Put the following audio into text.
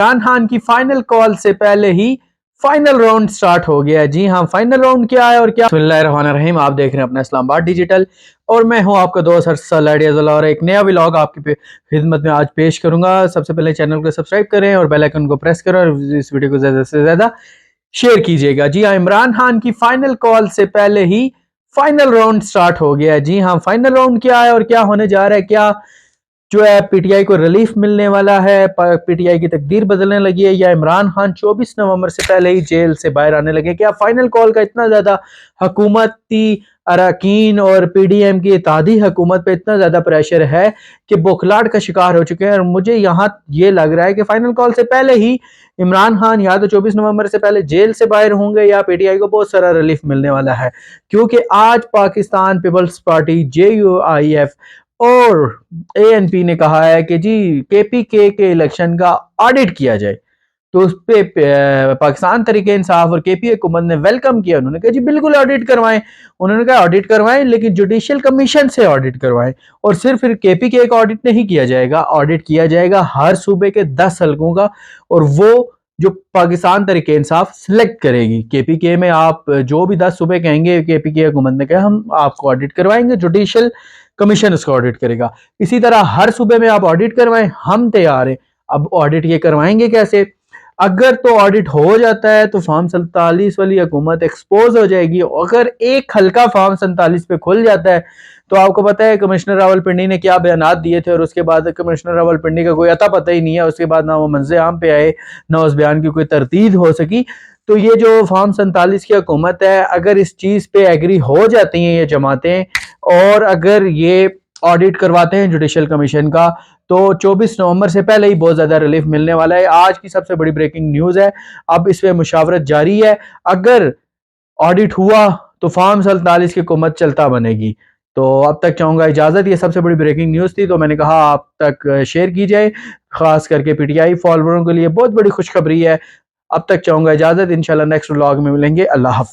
इमरान खान की final call से पहले ही फाइनल राउंड स्टार्ट हो गया। जी हाँ, फाइनल राउंड क्या है और क्या। बिस्मिल्लाहिर्रहमानिर्रहीम, आप देख रहे हैं अपना इस्लामाबाद डिजिटल और मैं हूं आपका दोस्त अरसल अडियाज़ुल्लाह और एक नया व्लॉग आपकी खिदमत में आज पेश करूंगा। सबसे पहले चैनल को सब्सक्राइब करें और बेल आइकन को प्रेस करें और इस वीडियो को ज़्यादा से ज़्यादा शेयर कीजिएगा। जी हाँ, इमरान खान की फाइनल कॉल से पहले ही फाइनल राउंड स्टार्ट हो गया। जी हाँ, फाइनल राउंड क्या है और क्या होने जा रहा है, क्या जो है पीटीआई को रिलीफ मिलने वाला है, पीटीआई की तकदीर बदलने लगी है, या इमरान खान 24 नवंबर से पहले ही जेल से बाहर आने लगे। क्या फाइनल कॉल का इतना ज्यादा हुकूमती अरकान और पीडीएम की इत्तेहादी हुकूमत पे इतना ज्यादा प्रेशर है कि बौखलाहट का शिकार हो चुके हैं। और मुझे यहाँ ये लग रहा है कि फाइनल कॉल से पहले ही इमरान खान या तो 24 नवंबर से पहले जेल से बाहर होंगे या पीटीआई को बहुत सारा रिलीफ मिलने वाला है, क्योंकि आज पाकिस्तान पीपल्स पार्टी JUIF और ANP ने कहा है कि जी KPK के इलेक्शन का ऑडिट किया जाए। तो उस पे पाकिस्तान तरीके इंसाफ और KPK हुकूमत ने वेलकम किया। उन्होंने कहा जी बिल्कुल ऑडिट करवाएं। उन्होंने कहा ऑडिट करवाएं, लेकिन जुडिशियल कमीशन से ऑडिट करवाएं। और सिर्फ फिर KPK का ऑडिट नहीं किया जाएगा, ऑडिट किया जाएगा हर सूबे के 10 हलकों का, और वो जो पाकिस्तान तरीके इंसाफ सिलेक्ट करेगी। KPK में आप जो भी 10 सूबे कहेंगे, KPK हुकूमत ने कहा हम आपको ऑडिट करवाएंगे, जुडिशियल कमीशन उसको ऑडिट करेगा। इसी तरह हर सूबे में आप ऑडिट करवाएं, हम तैयार हैं। अब ऑडिट ये करवाएंगे कैसे? अगर तो ऑडिट हो जाता है तो फॉर्म 47 वाली हुकूमत एक्सपोज हो जाएगी। अगर एक हल्का फॉर्म 47 पे खुल जाता है तो आपको पता है कमिश्नर रावलपिंडी ने क्या बयानात दिए थे, और उसके बाद कमिश्नर रावलपिंडी का कोई अता पता ही नहीं है। उसके बाद ना वो मंज़े आम पे आए, ना उस बयान की कोई तरतीब हो सकी। तो ये जो फॉर्म 47 की हुकूमत है, अगर इस चीज़ पे एग्री हो जाती हैं ये जमातें, और अगर ये ऑडिट करवाते हैं जुडिशियल कमीशन का, तो 24 नवंबर से पहले ही बहुत ज्यादा रिलीफ मिलने वाला है। आज की सबसे बड़ी ब्रेकिंग न्यूज है। अब इस पे मुशावरत जारी है। अगर ऑडिट हुआ तो फॉर्म 47 की हुकूमत चलता बनेगी। तो अब तक चाहूंगा इजाजत। ये सबसे बड़ी ब्रेकिंग न्यूज थी, तो मैंने कहा आप तक शेयर की जाए, खास करके पीटीआई फॉलोअरों के लिए बहुत बड़ी खुशखबरी है। अब तक चाहूंगा इजाजत। इंशाल्लाह नेक्स्ट व्लॉग में मिलेंगे। अल्लाह हाफ़िज़।